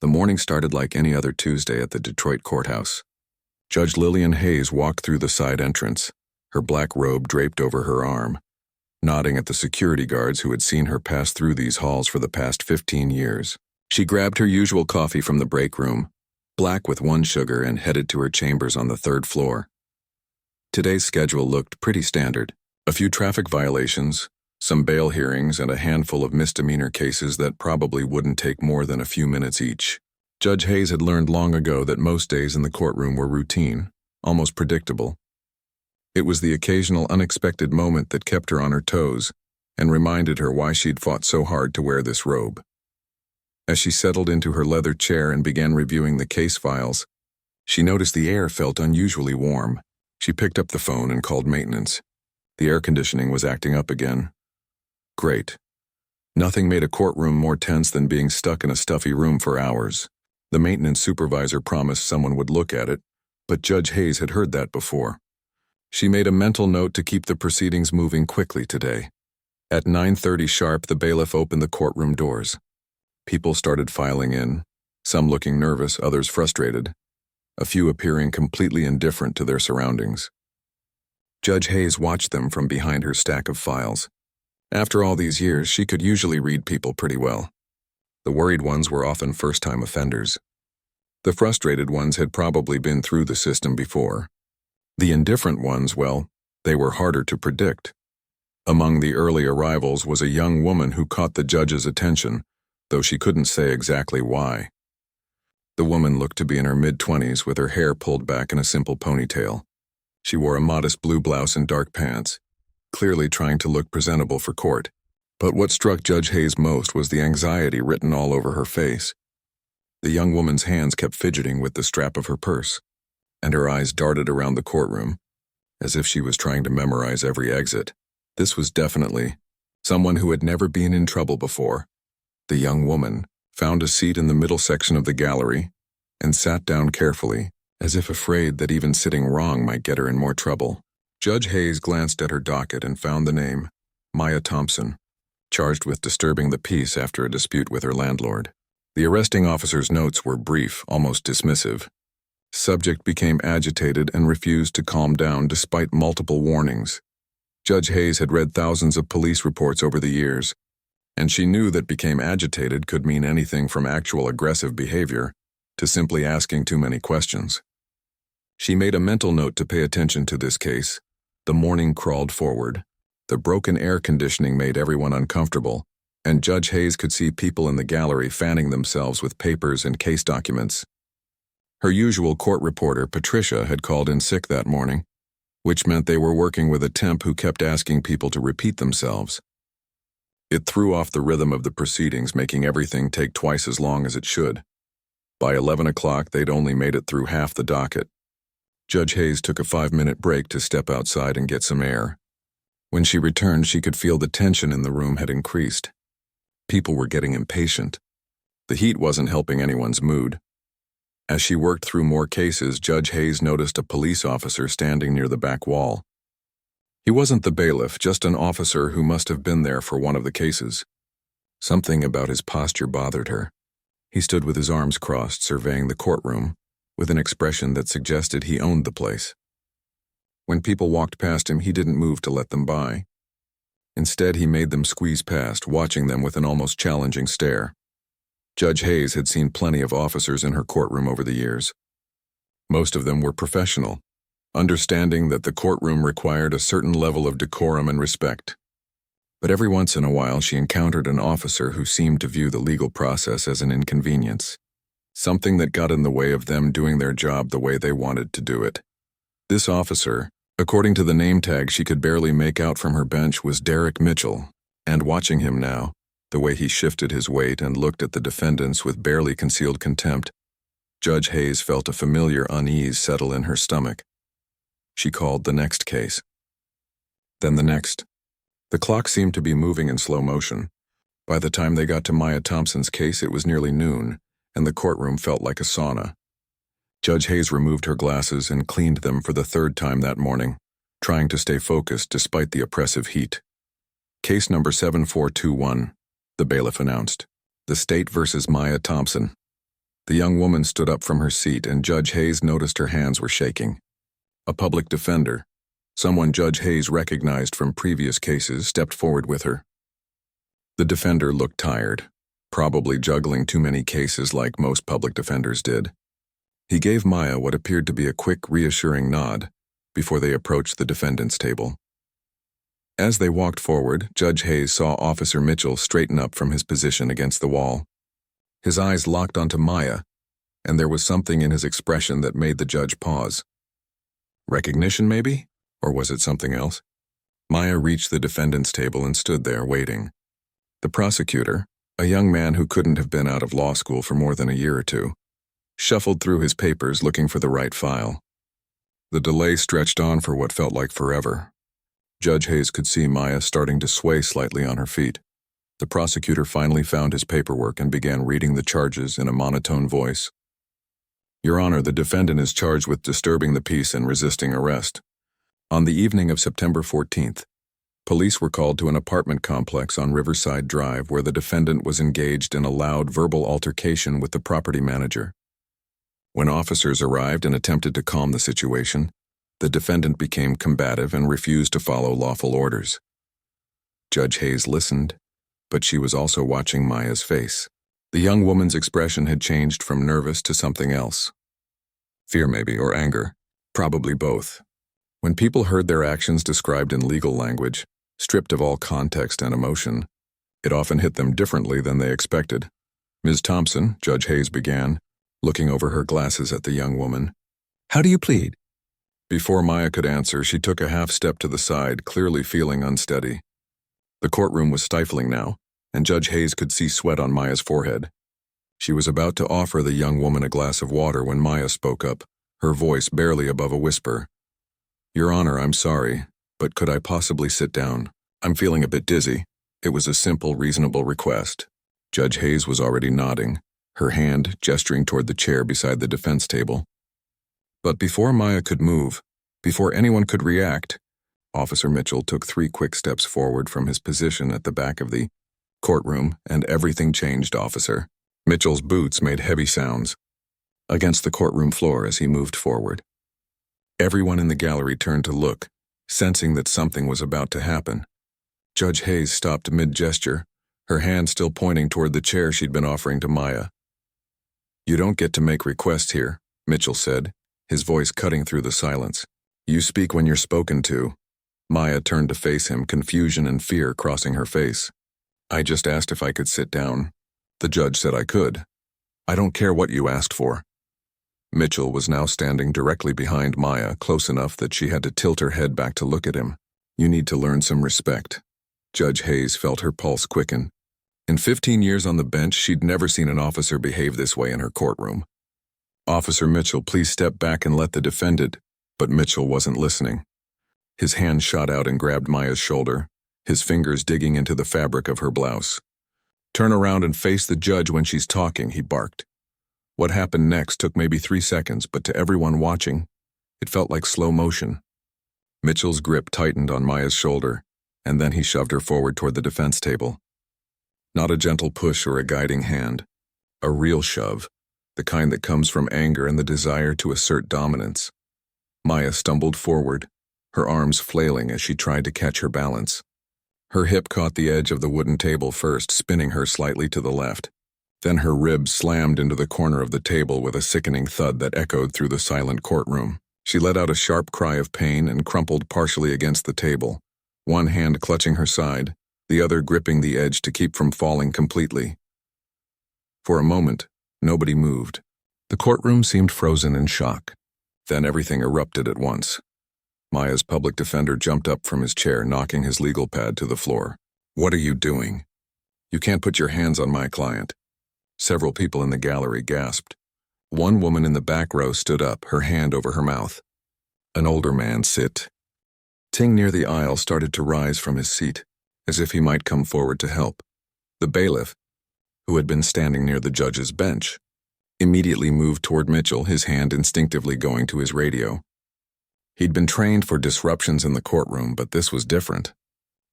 The morning started like any other Tuesday at the Detroit courthouse. Judge Lillian Hayes walked through the side entrance, her black robe draped over her arm, nodding at the security guards who had seen her pass through these halls for the past 15 years. She grabbed her usual coffee from the break room, black with 1 sugar, and headed to her chambers on the 3rd floor. Today's schedule looked pretty standard. A few traffic violations, some bail hearings, and a handful of misdemeanor cases that probably wouldn't take more than a few minutes each. Judge Hayes had learned long ago that most days in the courtroom were routine, almost predictable. It was the occasional unexpected moment that kept her on her toes and reminded her why she'd fought so hard to wear this robe. As she settled into her leather chair and began reviewing the case files, she noticed the air felt unusually warm. She picked up the phone and called maintenance. The air conditioning was acting up again. Great. Nothing made a courtroom more tense than being stuck in a stuffy room for hours. The maintenance supervisor promised someone would look at it, but Judge Hayes had heard that before. She made a mental note to keep the proceedings moving quickly today. At 9:30 sharp, the bailiff opened the courtroom doors. People started filing in, some looking nervous, others frustrated, a few appearing completely indifferent to their surroundings. Judge Hayes watched them from behind her stack of files. After all these years, she could usually read people pretty well. The worried ones were often first-time offenders. The frustrated ones had probably been through the system before. The indifferent ones, well, they were harder to predict. Among the early arrivals was a young woman who caught the judge's attention, though she couldn't say exactly why. The woman looked to be in her mid-20s with her hair pulled back in a simple ponytail. She wore a modest blue blouse and dark pants, clearly trying to look presentable for court. But what struck Judge Hayes most was the anxiety written all over her face. The young woman's hands kept fidgeting with the strap of her purse, and her eyes darted around the courtroom, as if she was trying to memorize every exit. This was definitely someone who had never been in trouble before. The young woman found a seat in the middle section of the gallery and sat down carefully, as if afraid that even sitting wrong might get her in more trouble. Judge Hayes glanced at her docket and found the name, Maya Thompson, charged with disturbing the peace after a dispute with her landlord. The arresting officer's notes were brief, almost dismissive. Subject became agitated and refused to calm down despite multiple warnings. Judge Hayes had read thousands of police reports over the years, and she knew that became agitated could mean anything from actual aggressive behavior to simply asking too many questions. She made a mental note to pay attention to this case. The morning crawled forward. The broken air conditioning made everyone uncomfortable, and Judge Hayes could see people in the gallery fanning themselves with papers and case documents. Her usual court reporter, Patricia, had called in sick that morning, which meant they were working with a temp who kept asking people to repeat themselves. It threw off the rhythm of the proceedings, making everything take twice as long as it should. By 11 o'clock, they'd only made it through half the docket. Judge Hayes took a 5-minute break to step outside and get some air. When she returned, she could feel the tension in the room had increased. People were getting impatient. The heat wasn't helping anyone's mood. As she worked through more cases, Judge Hayes noticed a police officer standing near the back wall. He wasn't the bailiff, just an officer who must have been there for one of the cases. Something about his posture bothered her. He stood with his arms crossed, surveying the courtroom, with an expression that suggested he owned the place. When people walked past him, he didn't move to let them by. Instead, he made them squeeze past, watching them with an almost challenging stare. Judge Hayes had seen plenty of officers in her courtroom over the years. Most of them were professional, understanding that the courtroom required a certain level of decorum and respect. But every once in a while, she encountered an officer who seemed to view the legal process as an inconvenience, something that got in the way of them doing their job the way they wanted to do it. This officer, according to the name tag she could barely make out from her bench, was Derek Mitchell, and watching him now, the way he shifted his weight and looked at the defendants with barely concealed contempt, Judge Hayes felt a familiar unease settle in her stomach. She called the next case. Then the next. The clock seemed to be moving in slow motion. By the time they got to Maya Thompson's case, it was nearly noon, and the courtroom felt like a sauna. Judge Hayes removed her glasses and cleaned them for the 3rd time that morning, trying to stay focused despite the oppressive heat. Case number 7421, the bailiff announced. The State versus Maya Thompson. The young woman stood up from her seat and Judge Hayes noticed her hands were shaking. A public defender, someone Judge Hayes recognized from previous cases, stepped forward with her. The defender looked tired, probably juggling too many cases like most public defenders did. He gave Maya what appeared to be a quick, reassuring nod before they approached the defendant's table. As they walked forward, Judge Hayes saw Officer Mitchell straighten up from his position against the wall. His eyes locked onto Maya, and there was something in his expression that made the judge pause. Recognition, maybe? Or was it something else? Maya reached the defendant's table and stood there, waiting. The prosecutor, a young man who couldn't have been out of law school for more than a year or two, shuffled through his papers looking for the right file. The delay stretched on for what felt like forever. Judge Hayes could see Maya starting to sway slightly on her feet. The prosecutor finally found his paperwork and began reading the charges in a monotone voice. Your Honor, the defendant is charged with disturbing the peace and resisting arrest. On the evening of September 14th, police were called to an apartment complex on Riverside Drive where the defendant was engaged in a loud verbal altercation with the property manager. When officers arrived and attempted to calm the situation, the defendant became combative and refused to follow lawful orders. Judge Hayes listened, but she was also watching Maya's face. The young woman's expression had changed from nervous to something else. Fear maybe, or anger. Probably both. When people heard their actions described in legal language, stripped of all context and emotion, it often hit them differently than they expected. Ms. Thompson, Judge Hayes began, looking over her glasses at the young woman. How do you plead? Before Maya could answer, she took a half step to the side, clearly feeling unsteady. The courtroom was stifling now, and Judge Hayes could see sweat on Maya's forehead. She was about to offer the young woman a glass of water when Maya spoke up, her voice barely above a whisper. Your Honor, I'm sorry, but could I possibly sit down? I'm feeling a bit dizzy. It was a simple, reasonable request. Judge Hayes was already nodding, her hand gesturing toward the chair beside the defense table. But before Maya could move, before anyone could react, Officer Mitchell took 3 quick steps forward from his position at the back of the courtroom, and everything changed, officer. Mitchell's boots made heavy sounds against the courtroom floor as he moved forward. Everyone in the gallery turned to look, sensing that something was about to happen. Judge Hayes stopped mid-gesture, her hand still pointing toward the chair she'd been offering to Maya. You don't get to make requests here, Mitchell said, his voice cutting through the silence. You speak when you're spoken to. Maya turned to face him, confusion and fear crossing her face. I just asked if I could sit down. The judge said I could. I don't care what you asked for. Mitchell was now standing directly behind Maya, close enough that she had to tilt her head back to look at him. You need to learn some respect. Judge Hayes felt her pulse quicken. In 15 years on the bench, she'd never seen an officer behave this way in her courtroom. Officer Mitchell, please step back and let the defendant. But Mitchell wasn't listening. His hand shot out and grabbed Maya's shoulder, his fingers digging into the fabric of her blouse. Turn around and face the judge when she's talking, he barked. What happened next took maybe 3 seconds, but to everyone watching, it felt like slow motion. Mitchell's grip tightened on Maya's shoulder, and then he shoved her forward toward the defense table. Not a gentle push or a guiding hand. A real shove, the kind that comes from anger and the desire to assert dominance. Maya stumbled forward, her arms flailing as she tried to catch her balance. Her hip caught the edge of the wooden table first, spinning her slightly to the left. Then her ribs slammed into the corner of the table with a sickening thud that echoed through the silent courtroom. She let out a sharp cry of pain and crumpled partially against the table, one hand clutching her side, the other gripping the edge to keep from falling completely. For a moment, nobody moved. The courtroom seemed frozen in shock. Then everything erupted at once. Maya's public defender jumped up from his chair, knocking his legal pad to the floor. What are you doing? You can't put your hands on my client. Several people in the gallery gasped. One woman in the back row stood up, her hand over her mouth. An older man sitting near the aisle started to rise from his seat, as if he might come forward to help. The bailiff, who had been standing near the judge's bench, immediately moved toward Mitchell, his hand instinctively going to his radio. He'd been trained for disruptions in the courtroom, but this was different.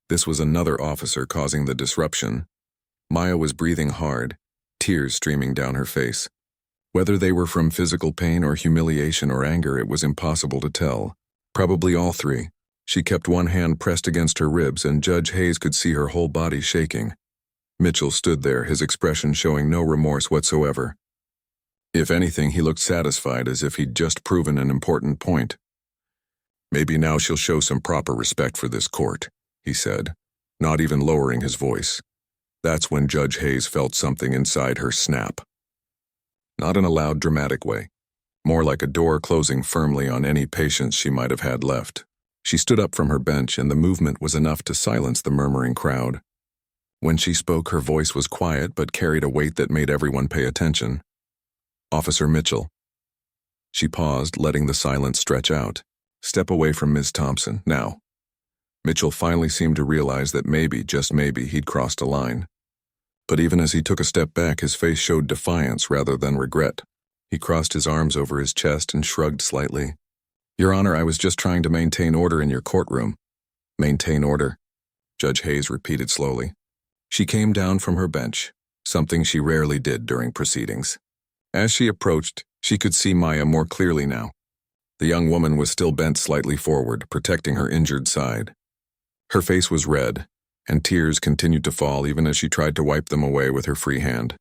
This was another officer causing the disruption. Maya was breathing hard, tears streaming down her face. Whether they were from physical pain or humiliation or anger, it was impossible to tell. Probably all three. She kept one hand pressed against her ribs, and Judge Hayes could see her whole body shaking. Mitchell stood there, his expression showing no remorse whatsoever. If anything, he looked satisfied, as if he'd just proven an important point. "Maybe now she'll show some proper respect for this court," he said, not even lowering his voice. That's when Judge Hayes felt something inside her snap. Not in a loud, dramatic way. More like a door closing firmly on any patience she might have had left. She stood up from her bench, and the movement was enough to silence the murmuring crowd. When she spoke, her voice was quiet but carried a weight that made everyone pay attention. "Officer Mitchell." She paused, letting the silence stretch out. "Step away from Ms. Thompson, now." Mitchell finally seemed to realize that maybe, just maybe, he'd crossed a line. But even as he took a step back, his face showed defiance rather than regret. He crossed his arms over his chest and shrugged slightly. "Your Honor, I was just trying to maintain order in your courtroom." "Maintain order?" Judge Hayes repeated slowly. She came down from her bench, something she rarely did during proceedings. As she approached, she could see Maya more clearly now. The young woman was still bent slightly forward, protecting her injured side. Her face was red, and tears continued to fall even as she tried to wipe them away with her free hand.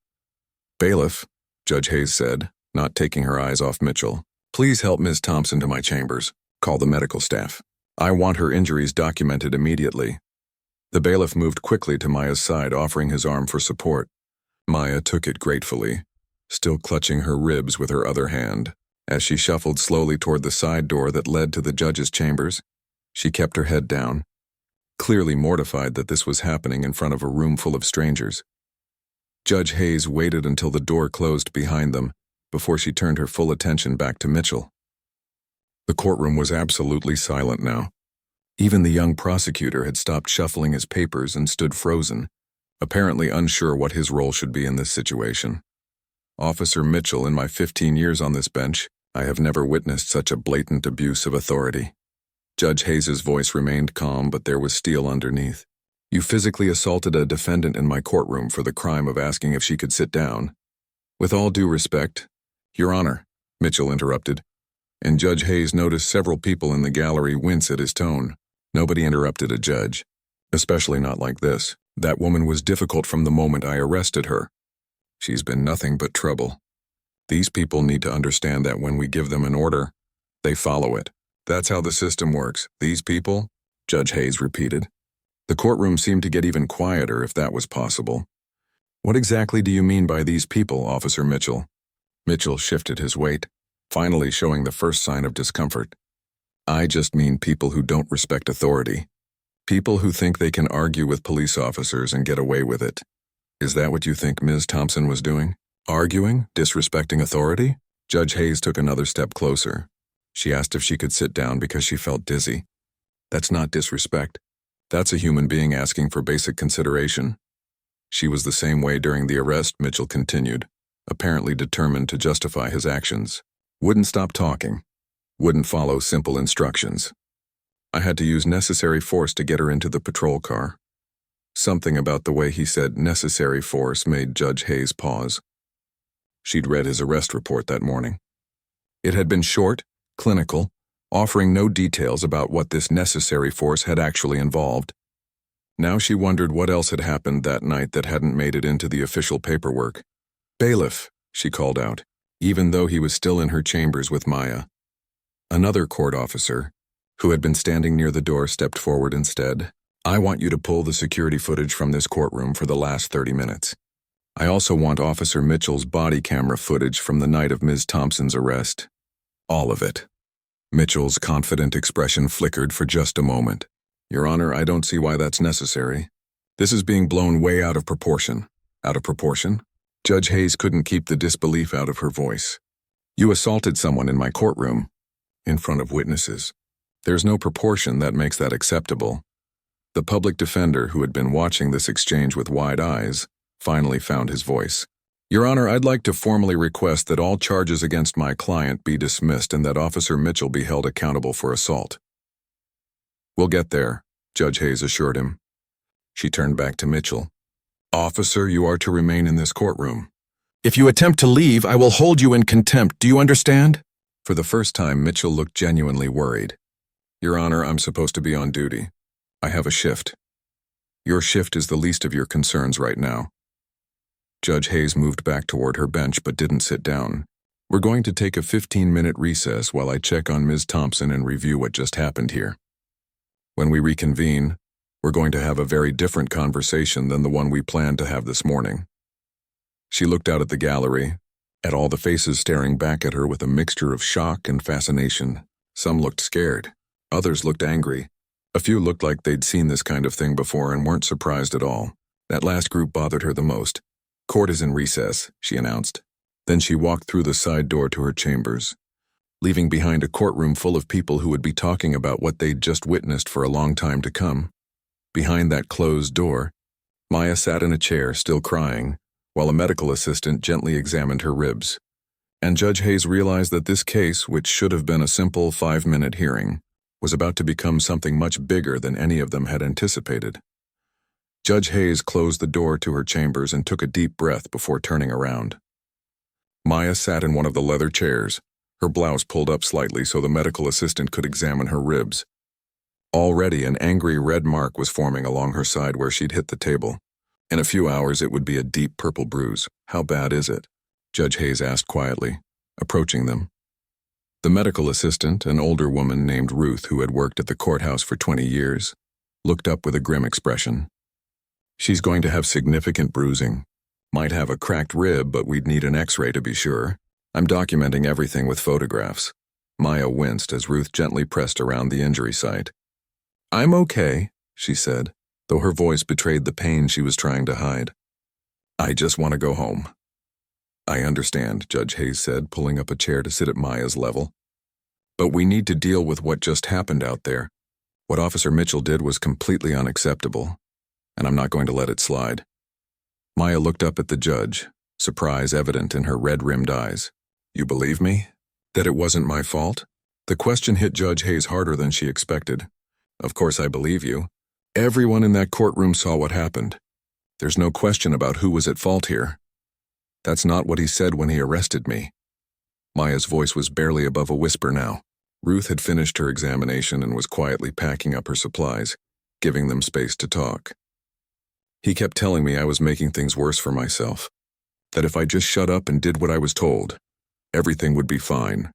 "Bailiff," Judge Hayes said, not taking her eyes off Mitchell, "please help Ms. Thompson to my chambers. Call the medical staff. I want her injuries documented immediately." The bailiff moved quickly to Maya's side, offering his arm for support. Maya took it gratefully, still clutching her ribs with her other hand. As she shuffled slowly toward the side door that led to the judge's chambers, she kept her head down, clearly mortified that this was happening in front of a room full of strangers. Judge Hayes waited until the door closed behind them before she turned her full attention back to Mitchell. The courtroom was absolutely silent now. Even the young prosecutor had stopped shuffling his papers and stood frozen, apparently unsure what his role should be in this situation. "Officer Mitchell, in my 15 years on this bench, I have never witnessed such a blatant abuse of authority." Judge Hayes's voice remained calm, but there was steel underneath. "You physically assaulted a defendant in my courtroom for the crime of asking if she could sit down." "With all due respect, Your Honor," Mitchell interrupted, and Judge Hayes noticed several people in the gallery wince at his tone. Nobody interrupted a judge, especially not like this. "That woman was difficult from the moment I arrested her. She's been nothing but trouble. These people need to understand that when we give them an order, they follow it. That's how the system works. These people," Judge Hayes repeated. The courtroom seemed to get even quieter, if that was possible. "What exactly do you mean by these people, Officer Mitchell?" Mitchell shifted his weight, finally showing the first sign of discomfort. "I just mean people who don't respect authority. People who think they can argue with police officers and get away with it. Is that what you think Ms. Thompson was doing? Arguing? Disrespecting authority?" Judge Hayes took another step closer. She asked if she could sit down because she felt dizzy. "That's not disrespect. That's a human being asking for basic consideration." "She was the same way during the arrest," Mitchell continued, apparently determined to justify his actions. "Wouldn't stop talking. Wouldn't follow simple instructions. I had to use necessary force to get her into the patrol car." Something about the way he said necessary force made Judge Hayes pause. She'd read his arrest report that morning. It had been short, clinical, offering no details about what this necessary force had actually involved. Now she wondered what else had happened that night that hadn't made it into the official paperwork. "Bailiff," she called out, even though he was still in her chambers with Maya. Another court officer, who had been standing near the door, stepped forward instead. "I want you to pull the security footage from this courtroom for the last 30 minutes. I also want Officer Mitchell's body camera footage from the night of Ms. Thompson's arrest. All of it." Mitchell's confident expression flickered for just a moment. "Your Honor, I don't see why that's necessary. This is being blown way out of proportion." "Out of proportion?" Judge Hayes couldn't keep the disbelief out of her voice. "You assaulted someone in my courtroom, in front of witnesses. There's no proportion that makes that acceptable." The public defender, who had been watching this exchange with wide eyes, finally found his voice. "Your Honor, I'd like to formally request that all charges against my client be dismissed and that Officer Mitchell be held accountable for assault." "We'll get there," Judge Hayes assured him. She turned back to Mitchell. "Officer, you are to remain in this courtroom. If you attempt to leave, I will hold you in contempt. Do you understand? For the first time, Mitchell looked genuinely worried. Your Honor, I'm supposed to be on duty. I have a shift. Your shift is the least of your concerns right now. Judge Hayes moved back toward her bench but didn't sit down. We're going to take a 15-minute recess while I check on Ms. Thompson and review what just happened here. When we reconvene, we're going to have a very different conversation than the one we planned to have this morning. She looked out at the gallery, at all the faces staring back at her with a mixture of shock and fascination. Some looked scared. Others looked angry. A few looked like they'd seen this kind of thing before and weren't surprised at all. That last group bothered her the most. Court is in recess, she announced. Then she walked through the side door to her chambers, leaving behind a courtroom full of people who would be talking about what they'd just witnessed for a long time to come. Behind that closed door, Maya sat in a chair, still crying, while a medical assistant gently examined her ribs. And Judge Hayes realized that this case, which should have been a simple 5-minute hearing, was about to become something much bigger than any of them had anticipated. Judge Hayes closed the door to her chambers and took a deep breath before turning around. Maya sat in one of the leather chairs, her blouse pulled up slightly so the medical assistant could examine her ribs. Already an angry red mark was forming along her side where she'd hit the table. In a few hours it would be a deep purple bruise. How bad is it? Judge Hayes asked quietly, approaching them. The medical assistant, an older woman named Ruth who had worked at the courthouse for 20 years, looked up with a grim expression. She's going to have significant bruising. Might have a cracked rib, but we'd need an X-ray to be sure. I'm documenting everything with photographs. Maya winced as Ruth gently pressed around the injury site. I'm okay, she said, though her voice betrayed the pain she was trying to hide. I just want to go home. I understand, Judge Hayes said, pulling up a chair to sit at Maya's level. But we need to deal with what just happened out there. What Officer Mitchell did was completely unacceptable, and I'm not going to let it slide. Maya looked up at the judge, surprise evident in her red-rimmed eyes. You believe me? That it wasn't my fault? The question hit Judge Hayes harder than she expected. Of course I believe you. Everyone in that courtroom saw what happened. There's no question about who was at fault here. That's not what he said when he arrested me. Maya's voice was barely above a whisper now. Ruth had finished her examination and was quietly packing up her supplies, giving them space to talk. He kept telling me I was making things worse for myself, that if I just shut up and did what I was told, everything would be fine.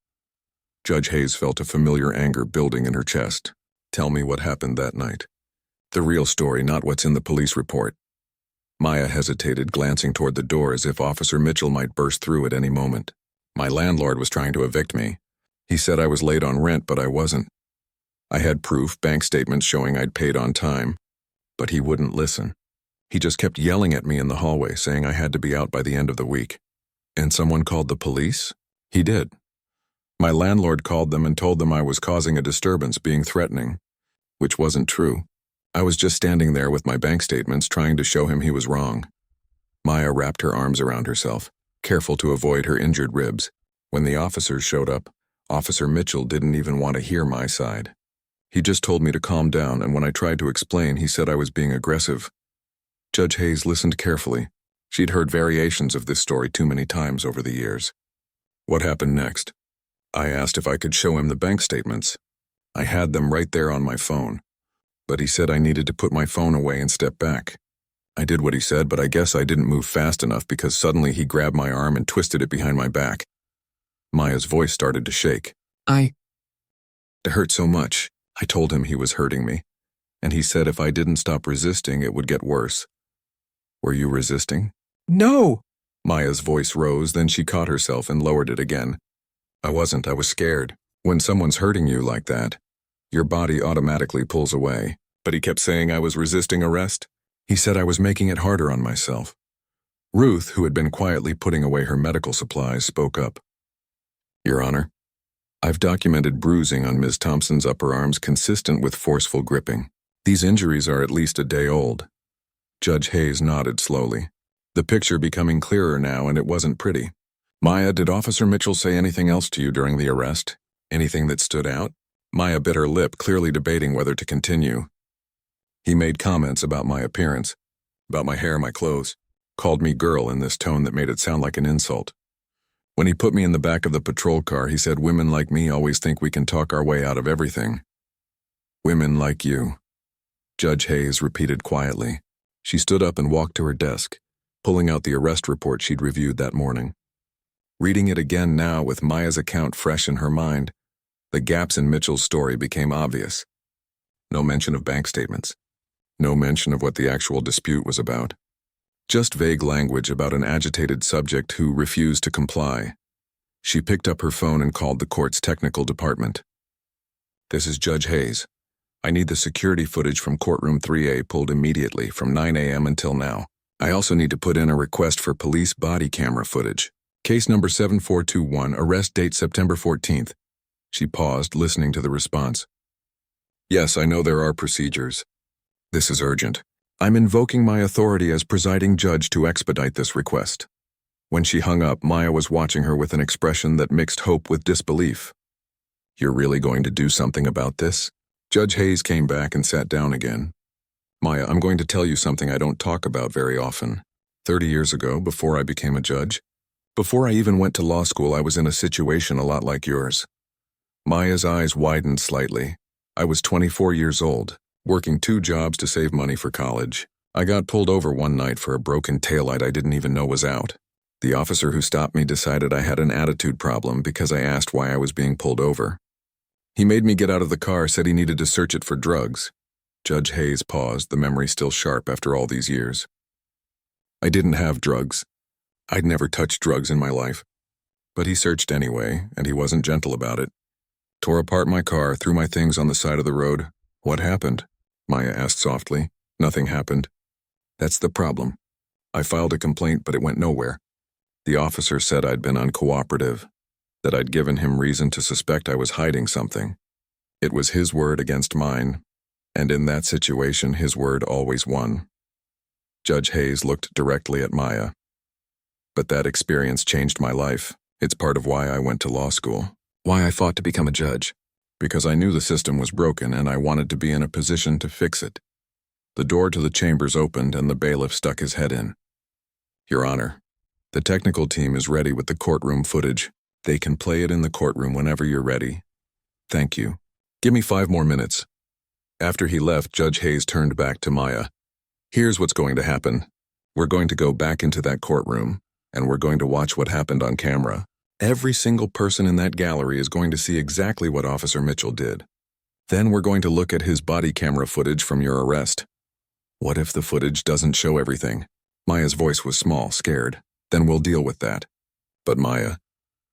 Judge Hayes felt a familiar anger building in her chest. Tell me what happened that night. The real story, not what's in the police report. Maya hesitated, glancing toward the door as if Officer Mitchell might burst through at any moment. My landlord was trying to evict me. He said I was late on rent, but I wasn't. I had proof, bank statements showing I'd paid on time, but he wouldn't listen. He just kept yelling at me in the hallway, saying I had to be out by the end of the week. And someone called the police? He did. My landlord called them and told them I was causing a disturbance, being threatening, which wasn't true. I was just standing there with my bank statements trying to show him he was wrong. Maya wrapped her arms around herself, careful to avoid her injured ribs. When the officers showed up, Officer Mitchell didn't even want to hear my side. He just told me to calm down, and when I tried to explain, he said I was being aggressive. Judge Hayes listened carefully. She'd heard variations of this story too many times over the years. What happened next? I asked if I could show him the bank statements. I had them right there on my phone, but he said I needed to put my phone away and step back. I did what he said, but I guess I didn't move fast enough because suddenly he grabbed my arm and twisted it behind my back. Maya's voice started to shake. It hurt so much. I told him he was hurting me, and he said if I didn't stop resisting, it would get worse. Were you resisting? No! Maya's voice rose, then she caught herself and lowered it again. I wasn't, I was scared. When someone's hurting you like that, your body automatically pulls away. But he kept saying I was resisting arrest. He said I was making it harder on myself. Ruth, who had been quietly putting away her medical supplies, spoke up. Your Honor, I've documented bruising on Ms. Thompson's upper arms consistent with forceful gripping. These injuries are at least a day old. Judge Hayes nodded slowly, the picture becoming clearer now, and it wasn't pretty. Maya, did Officer Mitchell say anything else to you during the arrest? Anything that stood out? Maya bit her lip, clearly debating whether to continue. He made comments about my appearance, about my hair, my clothes, called me girl in this tone that made it sound like an insult. When he put me in the back of the patrol car, he said women like me always think we can talk our way out of everything. Women like you, Judge Hayes repeated quietly. She stood up and walked to her desk, pulling out the arrest report she'd reviewed that morning. Reading it again now with Maya's account fresh in her mind, the gaps in Mitchell's story became obvious. No mention of bank statements. No mention of what the actual dispute was about. Just vague language about an agitated subject who refused to comply. She picked up her phone and called the court's technical department. "This is Judge Hayes. I need the security footage from courtroom 3A pulled immediately from 9 a.m. until now. I also need to put in a request for police body camera footage. Case number 7421, arrest date September 14th. She paused, listening to the response. "Yes, I know there are procedures. This is urgent. I'm invoking my authority as presiding judge to expedite this request." When she hung up, Maya was watching her with an expression that mixed hope with disbelief. "You're really going to do something about this?" Judge Hayes came back and sat down again. "Maya, I'm going to tell you something I don't talk about very often. 30 years ago, before I became a judge, before I even went to law school, I was in a situation a lot like yours." Maya's eyes widened slightly. "I was 24 years old, working 2 jobs to save money for college. I got pulled over one night for a broken taillight I didn't even know was out. The officer who stopped me decided I had an attitude problem because I asked why I was being pulled over. He made me get out of the car, said he needed to search it for drugs." Judge Hayes paused, the memory still sharp after all these years. "I didn't have drugs. I'd never touched drugs in my life. But he searched anyway, and he wasn't gentle about it. Tore apart my car, threw my things on the side of the road." "What happened?" Maya asked softly. "Nothing happened. That's the problem. I filed a complaint, but it went nowhere. The officer said I'd been uncooperative, that I'd given him reason to suspect I was hiding something. It was his word against mine, and in that situation, his word always won." Judge Hayes looked directly at Maya. "But that experience changed my life. It's part of why I went to law school, why I fought to become a judge, because I knew the system was broken and I wanted to be in a position to fix it." The door to the chambers opened and the bailiff stuck his head in. "Your Honor, the technical team is ready with the courtroom footage. They can play it in the courtroom whenever you're ready. Thank you. Give me 5 more minutes." After he left, Judge Hayes turned back to Maya. "Here's what's going to happen. We're going to go back into that courtroom, and we're going to watch what happened on camera. Every single person in that gallery is going to see exactly what Officer Mitchell did. Then we're going to look at his body camera footage from your arrest. What if the footage doesn't show everything?" Maya's voice was small, scared. "Then we'll deal with that. But Maya,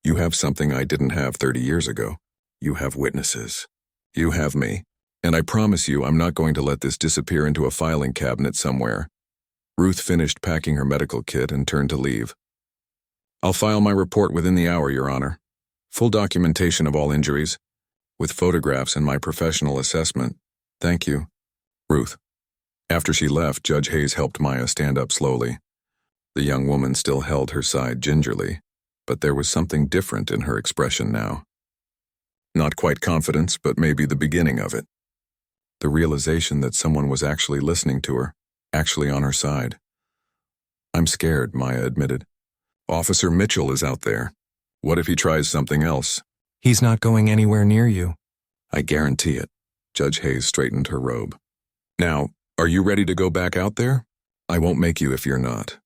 you have something I didn't have 30 years ago. You have witnesses. You have me. And I promise you I'm not going to let this disappear into a filing cabinet somewhere." Ruth finished packing her medical kit and turned to leave. "I'll file my report within the hour, Your Honor. Full documentation of all injuries, with photographs and my professional assessment. Thank you, Ruth." After she left, Judge Hayes helped Maya stand up slowly. The young woman still held her side gingerly, but there was something different in her expression now. Not quite confidence, but maybe the beginning of it. The realization that someone was actually listening to her, actually on her side. "I'm scared," Maya admitted. "Officer Mitchell is out there. What if he tries something else?" "He's not going anywhere near you." "I guarantee it." Judge Hayes straightened her robe. "Now, are you ready to go back out there? I won't make you if you're not.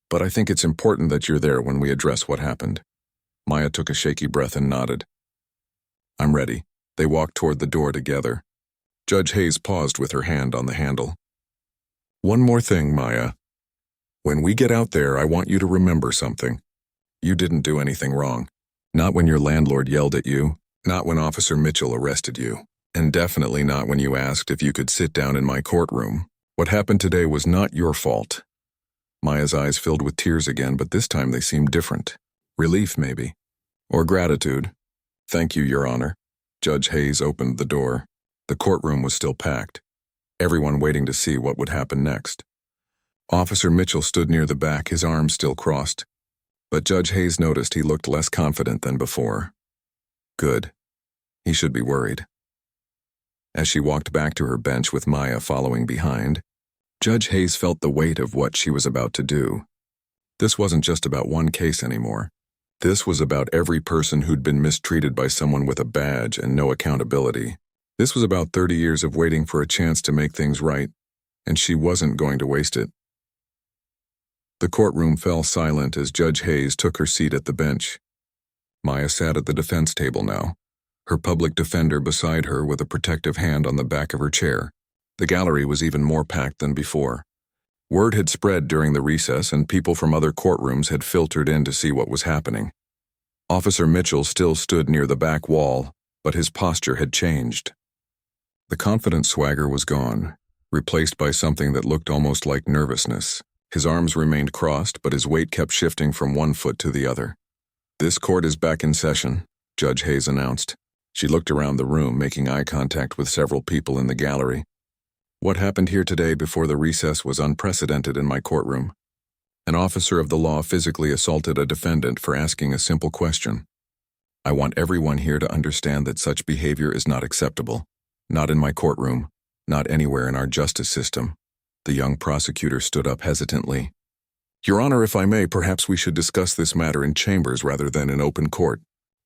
But I think it's important that you're there when we address what happened." Maya took a shaky breath and nodded. "I'm ready." They walked toward the door together. Judge Hayes paused with her hand on the handle. "One more thing, Maya. When we get out there, I want you to remember something. You didn't do anything wrong. Not when your landlord yelled at you, not when Officer Mitchell arrested you, and definitely not when you asked if you could sit down in my courtroom. What happened today was not your fault." Maya's eyes filled with tears again, but this time they seemed different. Relief, maybe. Or gratitude. "Thank you, Your Honor." Judge Hayes opened the door. The courtroom was still packed, everyone waiting to see what would happen next. Officer Mitchell stood near the back, his arms still crossed. But Judge Hayes noticed he looked less confident than before. Good. He should be worried. As she walked back to her bench with Maya following behind, Judge Hayes felt the weight of what she was about to do. This wasn't just about one case anymore. This was about every person who'd been mistreated by someone with a badge and no accountability. This was about 30 years of waiting for a chance to make things right, and she wasn't going to waste it. The courtroom fell silent as Judge Hayes took her seat at the bench. Maya sat at the defense table now, her public defender beside her with a protective hand on the back of her chair. The gallery was even more packed than before. Word had spread during the recess, and people from other courtrooms had filtered in to see what was happening. Officer Mitchell still stood near the back wall, but his posture had changed. The confident swagger was gone, replaced by something that looked almost like nervousness. His arms remained crossed, but his weight kept shifting from one foot to the other. "This court is back in session," Judge Hayes announced. She looked around the room, making eye contact with several people in the gallery. "What happened here today before the recess was unprecedented in my courtroom. An officer of the law physically assaulted a defendant for asking a simple question. I want everyone here to understand that such behavior is not acceptable. Not in my courtroom, not anywhere in our justice system." The young prosecutor stood up hesitantly. "Your Honor, if I may, perhaps we should discuss this matter in chambers rather than in open court."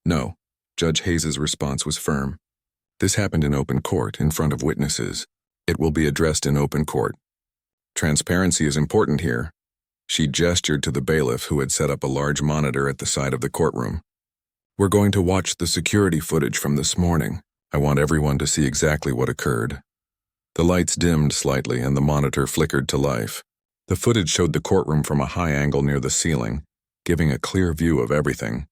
"No." Judge Hayes's response was firm. "This happened in open court, in front of witnesses. It will be addressed in open court. Transparency is important here." She gestured to the bailiff who had set up a large monitor at the side of the courtroom. "We're going to watch the security footage from this morning. I want everyone to see exactly what occurred." The lights dimmed slightly and the monitor flickered to life. The footage showed the courtroom from a high angle near the ceiling, giving a clear view of everything.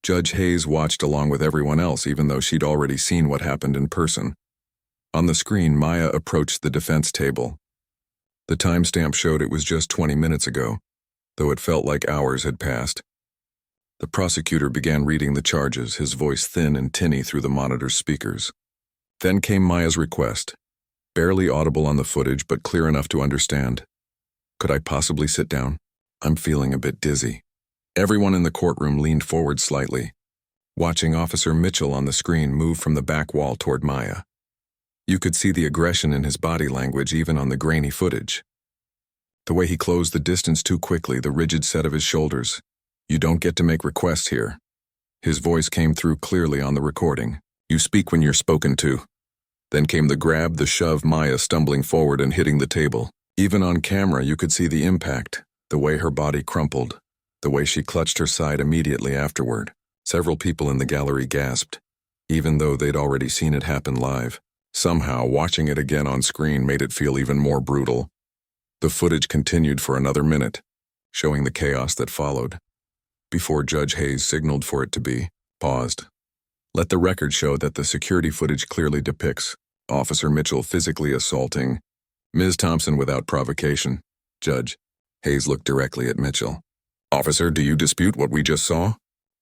Judge Hayes watched along with everyone else, even though she'd already seen what happened in person. On the screen, Maya approached the defense table. The timestamp showed it was just 20 minutes ago, though it felt like hours had passed. The prosecutor began reading the charges, his voice thin and tinny through the monitor's speakers. Then came Maya's request, barely audible on the footage but clear enough to understand. "Could I possibly sit down? I'm feeling a bit dizzy." Everyone in the courtroom leaned forward slightly, watching Officer Mitchell on the screen move from the back wall toward Maya. You could see the aggression in his body language even on the grainy footage. The way he closed the distance too quickly, the rigid set of his shoulders. "You don't get to make requests here." His voice came through clearly on the recording. "You speak when you're spoken to." Then came the grab, the shove, Maya stumbling forward and hitting the table. Even on camera you could see the impact, the way her body crumpled, the way she clutched her side immediately afterward. Several people in the gallery gasped, even though they'd already seen it happen live. Somehow, watching it again on screen made it feel even more brutal. The footage continued for another minute, showing the chaos that followed, before Judge Hayes signaled for it to be paused. "Let the record show that the security footage clearly depicts Officer Mitchell physically assaulting Ms. Thompson without provocation." Judge Hayes looked directly at Mitchell. "Officer, do you dispute what we just saw?"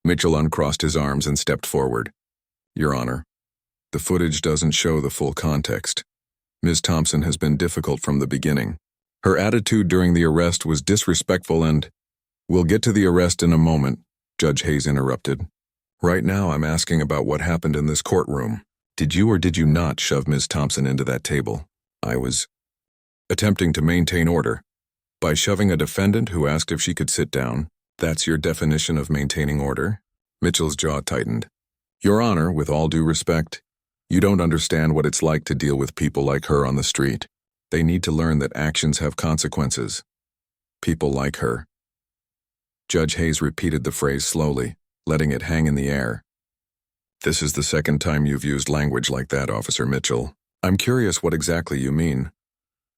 Mitchell uncrossed his arms and stepped forward. "Your Honor, the footage doesn't show the full context. Ms. Thompson has been difficult from the beginning. Her attitude during the arrest was disrespectful and—" "We'll get to the arrest in a moment," Judge Hayes interrupted. "Right now I'm asking about what happened in this courtroom. Did you or did you not shove Ms. Thompson into that table?" "I was attempting to maintain order." "By shoving a defendant who asked if she could sit down, that's your definition of maintaining order?" Mitchell's jaw tightened. "Your Honor, with all due respect, you don't understand what it's like to deal with people like her on the street. They need to learn that actions have consequences. People like her." Judge Hayes repeated the phrase slowly, letting it hang in the air. "This is the second time you've used language like that, Officer Mitchell. I'm curious what exactly you mean."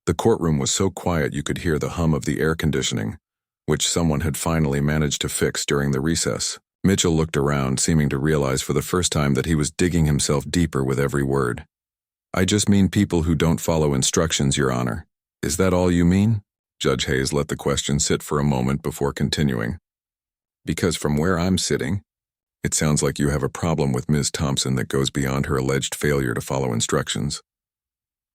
The courtroom was so quiet you could hear the hum of the air conditioning, which someone had finally managed to fix during the recess. Mitchell looked around, seeming to realize for the first time that he was digging himself deeper with every word. "I just mean people who don't follow instructions, Your Honor." "Is that all you mean?" Judge Hayes let the question sit for a moment before continuing. "Because from where I'm sitting, it sounds like you have a problem with Ms. Thompson that goes beyond her alleged failure to follow instructions."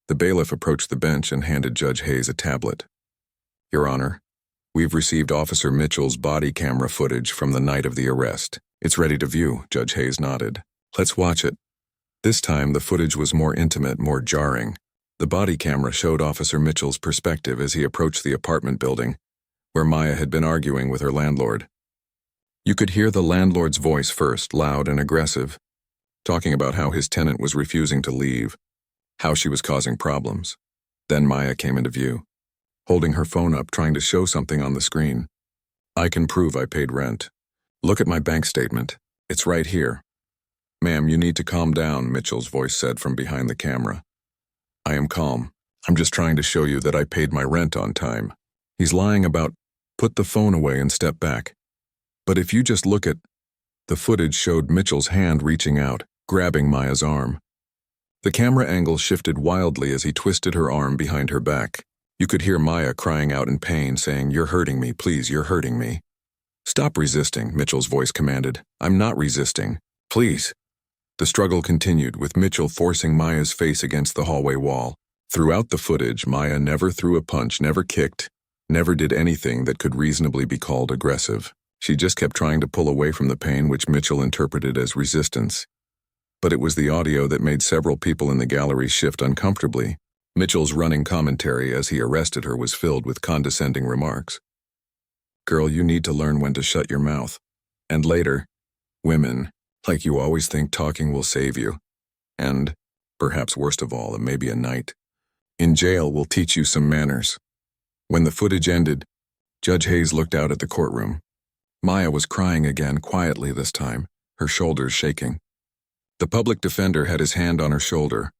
The bailiff approached the bench and handed Judge Hayes a tablet. "Your Honor, we've received Officer Mitchell's body camera footage from the night of the arrest. It's ready to view." Judge Hayes nodded. "Let's watch it." This time the footage was more intimate, more jarring. The body camera showed Officer Mitchell's perspective as he approached the apartment building, where Maya had been arguing with her landlord. You could hear the landlord's voice first, loud and aggressive, talking about how his tenant was refusing to leave, how she was causing problems. Then Maya came into view, holding her phone up, trying to show something on the screen. I can prove I paid rent. Look at my bank statement. It's right here. Ma'am, you need to calm down, Mitchell's voice said from behind the camera. I am calm. I'm just trying to show you that I paid my rent on time. He's lying about, put the phone away and step back. But if you just look at, the footage showed Mitchell's hand reaching out, grabbing Maya's arm. The camera angle shifted wildly as he twisted her arm behind her back. You could hear Maya crying out in pain, saying, "You're hurting me, please, you're hurting me." "Stop resisting," Mitchell's voice commanded. "I'm not resisting. Please." The struggle continued, with Mitchell forcing Maya's face against the hallway wall. Throughout the footage, Maya never threw a punch, never kicked, never did anything that could reasonably be called aggressive. She just kept trying to pull away from the pain, which Mitchell interpreted as resistance. But it was the audio that made several people in the gallery shift uncomfortably. Mitchell's running commentary as he arrested her was filled with condescending remarks. "Girl, you need to learn when to shut your mouth." And later, "Women, like you always think talking will save you. And, perhaps worst of all, maybe a night in jail will teach you some manners." When the footage ended, Judge Hayes looked out at the courtroom. Maya was crying again, quietly this time, her shoulders shaking. The public defender had his hand on her shoulder,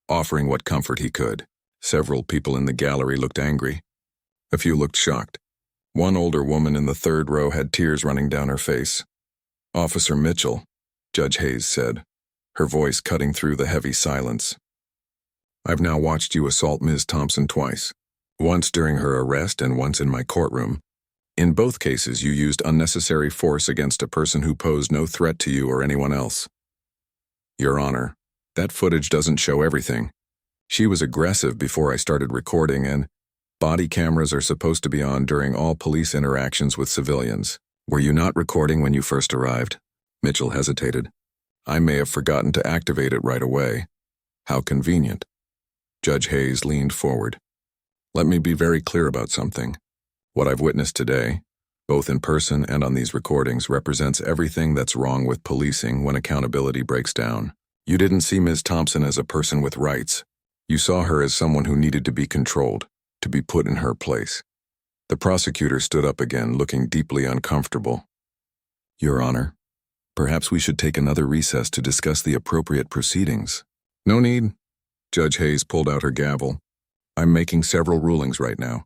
offering what comfort he could. Several people in the gallery looked angry. A few looked shocked. One older woman in the third row had tears running down her face. "Officer Mitchell," Judge Hayes said, her voice cutting through the heavy silence. "I've now watched you assault Ms. Thompson twice, once during her arrest and once in my courtroom. In both cases, you used unnecessary force against a person who posed no threat to you or anyone else. Your Honor, that footage doesn't show everything. She was aggressive before I started recording, and body cameras are supposed to be on during all police interactions with civilians. Were you not recording when you first arrived?" Mitchell hesitated. "I may have forgotten to activate it right away. How convenient." Judge Hayes leaned forward. "Let me be very clear about something. What I've witnessed today, both in person and on these recordings, represents everything that's wrong with policing when accountability breaks down. You didn't see Ms. Thompson as a person with rights. You saw her as someone who needed to be controlled, to be put in her place." The prosecutor stood up again, looking deeply uncomfortable. "Your Honor, perhaps we should take another recess to discuss the appropriate proceedings." "No need." Judge Hayes pulled out her gavel. "I'm making several rulings right now.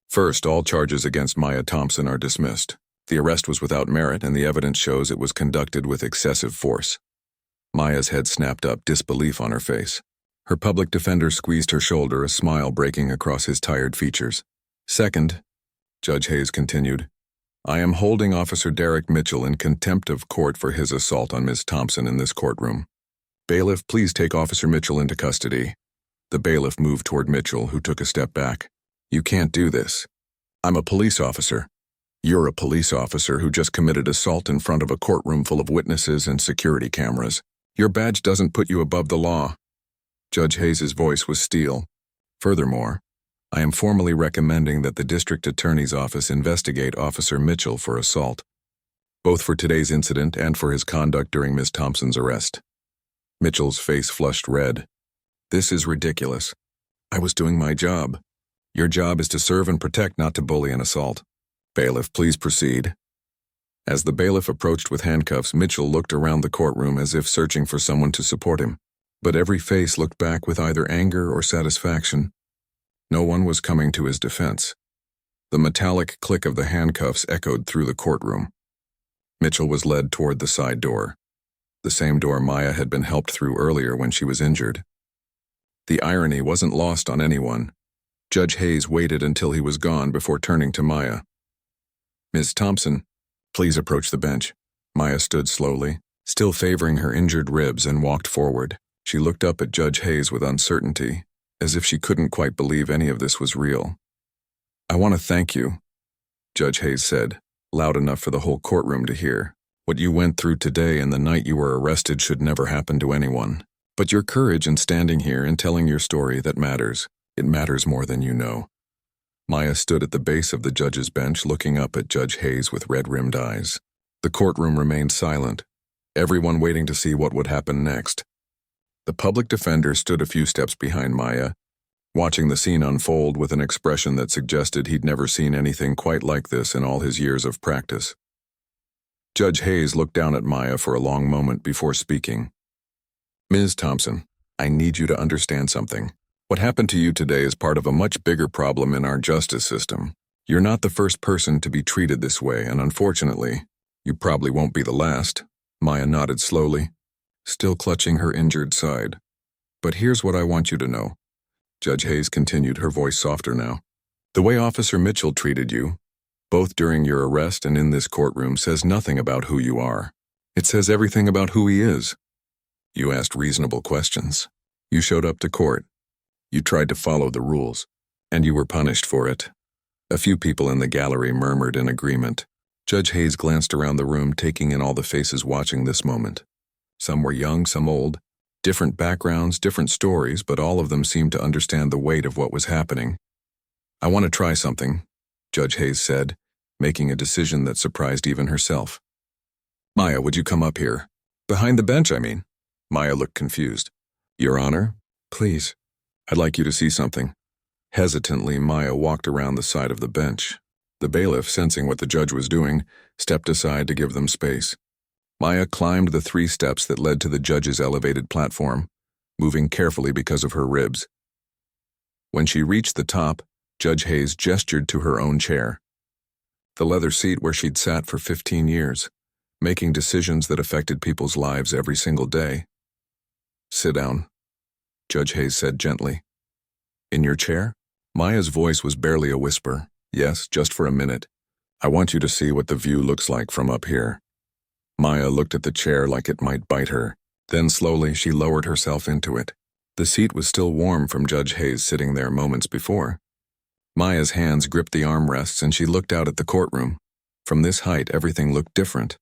First, all charges against Maya Thompson are dismissed. The arrest was without merit, and the evidence shows it was conducted with excessive force." Maya's head snapped up, disbelief on her face. Her public defender squeezed her shoulder, a smile breaking across his tired features. "Second," Judge Hayes continued, "I am holding Officer Derek Mitchell in contempt of court for his assault on Ms. Thompson in this courtroom. Bailiff, please take Officer Mitchell into custody." The bailiff moved toward Mitchell, who took a step back. "You can't do this. I'm a police officer. You're a police officer who just committed assault in front of a courtroom full of witnesses and security cameras. Your badge doesn't put you above the law." Judge Hayes' voice was steel. "Furthermore, I am formally recommending that the district attorney's office investigate Officer Mitchell for assault, both for today's incident and for his conduct during Ms. Thompson's arrest." Mitchell's face flushed red. "This is ridiculous. I was doing my job. Your job is to serve and protect, not to bully and assault. Bailiff, please proceed." As the bailiff approached with handcuffs, Mitchell looked around the courtroom as if searching for someone to support him. But every face looked back with either anger or satisfaction. No one was coming to his defense. The metallic click of the handcuffs echoed through the courtroom. Mitchell was led toward the side door, the same door Maya had been helped through earlier when she was injured. The irony wasn't lost on anyone. Judge Hayes waited until he was gone before turning to Maya. "Ms. Thompson, please approach the bench." Maya stood slowly, still favoring her injured ribs, and walked forward. She looked up at Judge Hayes with uncertainty, as if she couldn't quite believe any of this was real. "I want to thank you," Judge Hayes said, loud enough for the whole courtroom to hear. "What you went through today and the night you were arrested should never happen to anyone. But your courage in standing here and telling your story, that matters. It matters more than you know. Maya stood at the base of the judge's bench looking up at Judge Hayes with red-rimmed eyes. The courtroom remained silent, everyone waiting to see what would happen next. The public defender stood a few steps behind Maya, watching the scene unfold with an expression that suggested he'd never seen anything quite like this in all his years of practice. Judge Hayes looked down at Maya for a long moment before speaking. "Ms. Thompson, I need you to understand something. What happened to you today is part of a much bigger problem in our justice system. You're not the first person to be treated this way, and unfortunately, you probably won't be the last." Maya nodded slowly, still clutching her injured side. "But here's what I want you to know," Judge Hayes continued, her voice softer now. "The way Officer Mitchell treated you, both during your arrest and in this courtroom, says nothing about who you are. It says everything about who he is. You asked reasonable questions. You showed up to court. You tried to follow the rules, and you were punished for it." A few people in the gallery murmured in agreement. Judge Hayes glanced around the room, taking in all the faces watching this moment. Some were young, some old, different backgrounds, different stories, but all of them seemed to understand the weight of what was happening. "I want to try something," Judge Hayes said, making a decision that surprised even herself. "Maya, would you come up here? Behind the bench, I mean." Maya looked confused. "Your Honor, please. I'd like you to see something." Hesitantly, Maya walked around the side of the bench. The bailiff, sensing what the judge was doing, stepped aside to give them space. Maya climbed the 3 steps that led to the judge's elevated platform, moving carefully because of her ribs. When she reached the top, Judge Hayes gestured to her own chair, the leather seat where she'd sat for 15 years, making decisions that affected people's lives every single day. "Sit down," Judge Hayes said gently. "In your chair?" Maya's voice was barely a whisper. "Yes, just for a minute. I want you to see what the view looks like from up here." Maya looked at the chair like it might bite her. Then slowly she lowered herself into it. The seat was still warm from Judge Hayes sitting there moments before. Maya's hands gripped the armrests and she looked out at the courtroom. From this height, everything looked different.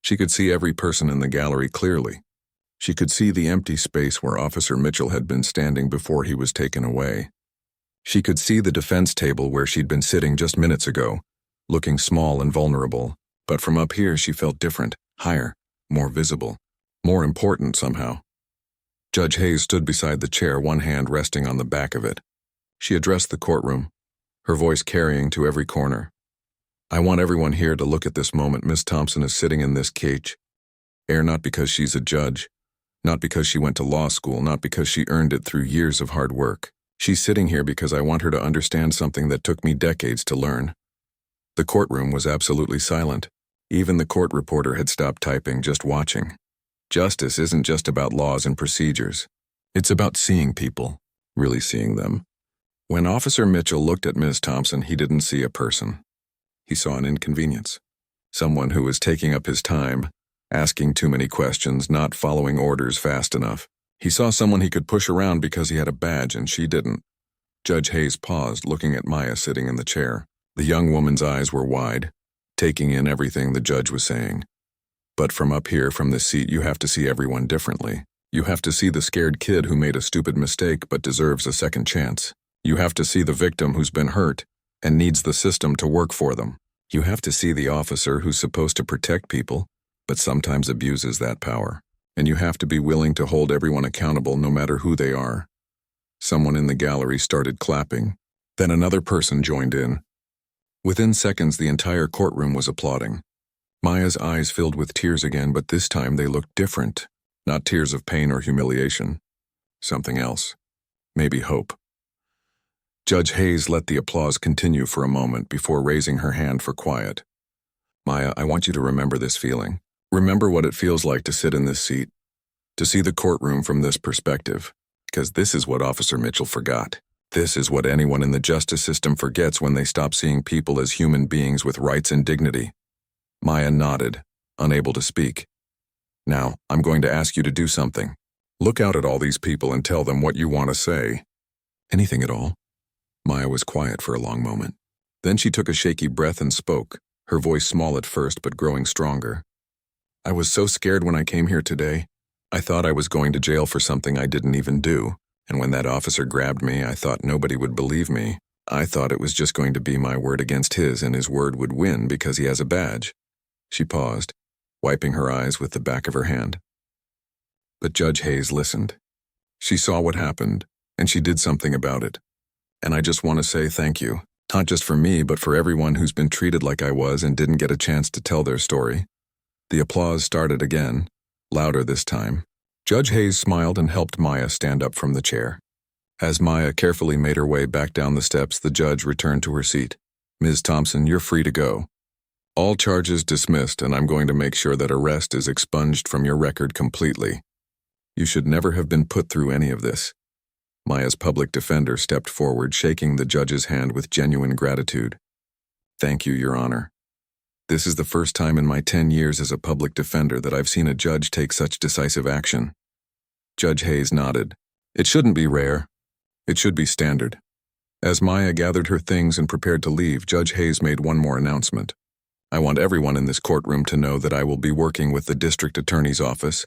She could see every person in the gallery clearly. She could see the empty space where Officer Mitchell had been standing before he was taken away. She could see the defense table where she'd been sitting just minutes ago, looking small and vulnerable. But from up here she felt different, higher, more visible, more important somehow. Judge Hayes stood beside the chair, one hand resting on the back of it. She addressed the courtroom, her voice carrying to every corner. "I want everyone here to look at this moment Miss Thompson is sitting in this cage. Not because she's a judge, not because she went to law school, not because she earned it through years of hard work. She's sitting here because I want her to understand something that took me decades to learn." The courtroom was absolutely silent. Even the court reporter had stopped typing, just watching. Justice isn't just about laws and procedures. It's about seeing people, really seeing them. When Officer Mitchell looked at Ms. Thompson, he didn't see a person. He saw an inconvenience. Someone who was taking up his time, asking too many questions, not following orders fast enough. He saw someone he could push around because he had a badge and she didn't. Judge Hayes paused, looking at Maya sitting in the chair. The young woman's eyes were wide, taking in everything the judge was saying. "But from up here, from this seat, you have to see everyone differently. You have to see the scared kid who made a stupid mistake but deserves a second chance. You have to see the victim who's been hurt and needs the system to work for them. You have to see the officer who's supposed to protect people, but sometimes abuses that power. And you have to be willing to hold everyone accountable no matter who they are." Someone in the gallery started clapping. Then another person joined in. Within seconds, the entire courtroom was applauding. Maya's eyes filled with tears again, but this time they looked different. Not tears of pain or humiliation. Something else. Maybe hope. Judge Hayes let the applause continue for a moment before raising her hand for quiet. "Maya, I want you to remember this feeling. Remember what it feels like to sit in this seat, to see the courtroom from this perspective, because this is what Officer Mitchell forgot. This is what anyone in the justice system forgets when they stop seeing people as human beings with rights and dignity." Maya nodded, unable to speak. "Now, I'm going to ask you to do something. Look out at all these people and tell them what you want to say." "Anything at all?" Maya was quiet for a long moment. Then she took a shaky breath and spoke, her voice small at first but growing stronger. "I was so scared when I came here today. I thought I was going to jail for something I didn't even do, and when that officer grabbed me, I thought nobody would believe me. I thought it was just going to be my word against his and his word would win because he has a badge. She paused, wiping her eyes with the back of her hand. But Judge Hayes listened. She saw what happened, and she did something about it. And I just want to say thank you, not just for me, but for everyone who's been treated like I was and didn't get a chance to tell their story. The applause started again, louder this time. Judge Hayes smiled and helped Maya stand up from the chair. As Maya carefully made her way back down the steps, the judge returned to her seat. Ms. Thompson, you're free to go. All charges dismissed, and I'm going to make sure that arrest is expunged from your record completely. You should never have been put through any of this. Maya's public defender stepped forward, shaking the judge's hand with genuine gratitude. Thank you, Your Honor. This is the first time in my 10 years as a public defender that I've seen a judge take such decisive action. Judge Hayes nodded. It shouldn't be rare. It should be standard. As Maya gathered her things and prepared to leave, Judge Hayes made one more announcement. I want everyone in this courtroom to know that I will be working with the district attorney's office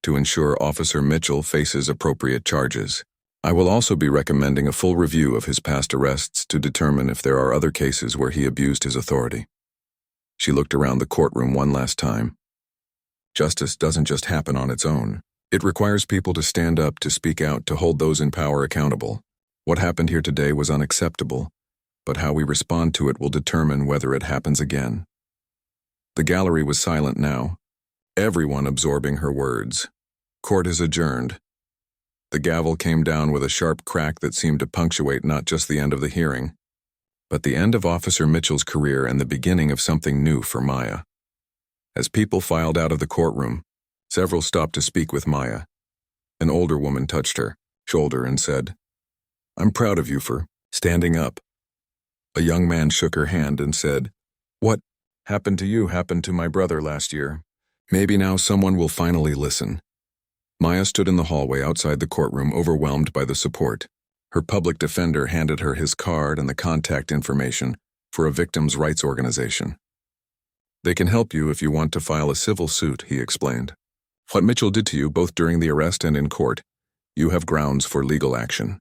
to ensure Officer Mitchell faces appropriate charges. I will also be recommending a full review of his past arrests to determine if there are other cases where he abused his authority. She looked around the courtroom one last time. Justice doesn't just happen on its own. It requires people to stand up, to speak out, to hold those in power accountable. What happened here today was unacceptable, but how we respond to it will determine whether it happens again. The gallery was silent now, everyone absorbing her words. Court is adjourned. The gavel came down with a sharp crack that seemed to punctuate not just the end of the hearing, but the end of Officer Mitchell's career and the beginning of something new for Maya. As people filed out of the courtroom, several stopped to speak with Maya. An older woman touched her shoulder and said, "I'm proud of you for standing up." A young man shook her hand and said, "What happened to you happened to my brother last year. Maybe now someone will finally listen." Maya stood in the hallway outside the courtroom, overwhelmed by the support. Her public defender handed her his card and the contact information for a victims' rights organization. "They can help you if you want to file a civil suit," he explained. "What Mitchell did to you both during the arrest and in court, you have grounds for legal action."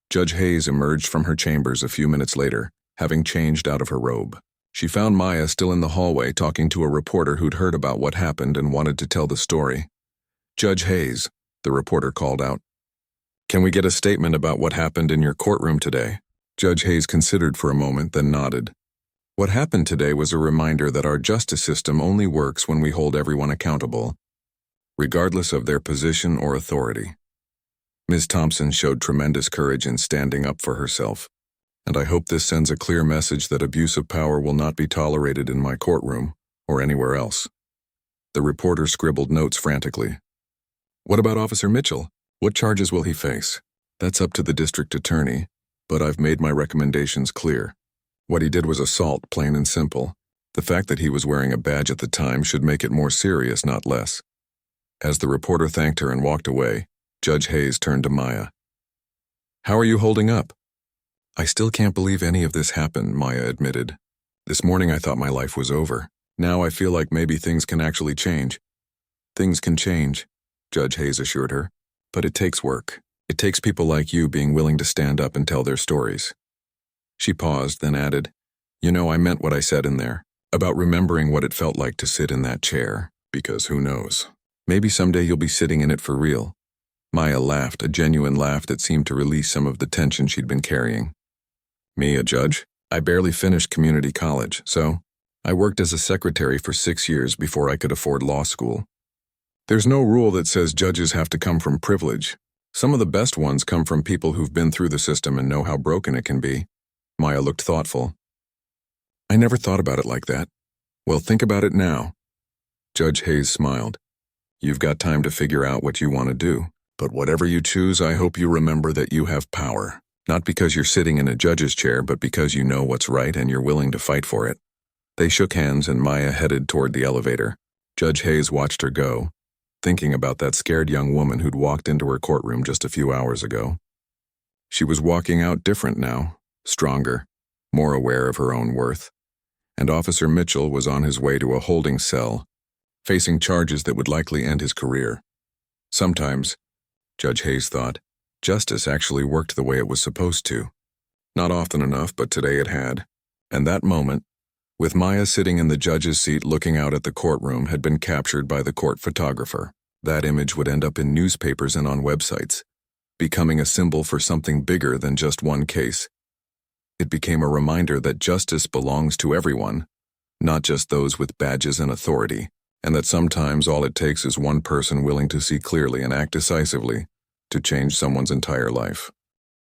Judge Hayes emerged from her chambers a few minutes later, having changed out of her robe. She found Maya still in the hallway talking to a reporter who'd heard about what happened and wanted to tell the story. "Judge Hayes," the reporter called out, "can we get a statement about what happened in your courtroom today?" Judge Hayes considered for a moment, then nodded. "What happened today was a reminder that our justice system only works when we hold everyone accountable, regardless of their position or authority. Ms. Thompson showed tremendous courage in standing up for herself, and I hope this sends a clear message that abuse of power will not be tolerated in my courtroom or anywhere else." The reporter scribbled notes frantically. "What about Officer Mitchell? What charges will he face?" "That's up to the district attorney, but I've made my recommendations clear. What he did was assault, plain and simple. The fact that he was wearing a badge at the time should make it more serious, not less." As the reporter thanked her and walked away, Judge Hayes turned to Maya. "How are you holding up?" "I still can't believe any of this happened," Maya admitted. "This morning I thought my life was over. Now I feel like maybe things can actually change." "Things can change," Judge Hayes assured her, "but it takes work. It takes people like you being willing to stand up and tell their stories." She paused, then added, "You know, I meant what I said in there, about remembering what it felt like to sit in that chair, because who knows? Maybe someday you'll be sitting in it for real." Maya laughed, a genuine laugh that seemed to release some of the tension she'd been carrying. "Me, a judge? I barely finished community college, so I worked as a secretary for 6 years before I could afford law school. There's no rule that says judges have to come from privilege. Some of the best ones come from people who've been through the system and know how broken it can be." Maya looked thoughtful. "I never thought about it like that." "Well, think about it now." Judge Hayes smiled. "You've got time to figure out what you want to do. But whatever you choose, I hope you remember that you have power. Not because you're sitting in a judge's chair, but because you know what's right and you're willing to fight for it." They shook hands and Maya headed toward the elevator. Judge Hayes watched her go, thinking about that scared young woman who'd walked into her courtroom just a few hours ago. She was walking out different now, stronger, more aware of her own worth. And Officer Mitchell was on his way to a holding cell, facing charges that would likely end his career. Sometimes, Judge Hayes thought, justice actually worked the way it was supposed to. Not often enough, but today it had. And that moment, with Maya sitting in the judge's seat looking out at the courtroom, had been captured by the court photographer. That image would end up in newspapers and on websites, becoming a symbol for something bigger than just one case. It became a reminder that justice belongs to everyone, not just those with badges and authority, and that sometimes all it takes is one person willing to see clearly and act decisively to change someone's entire life.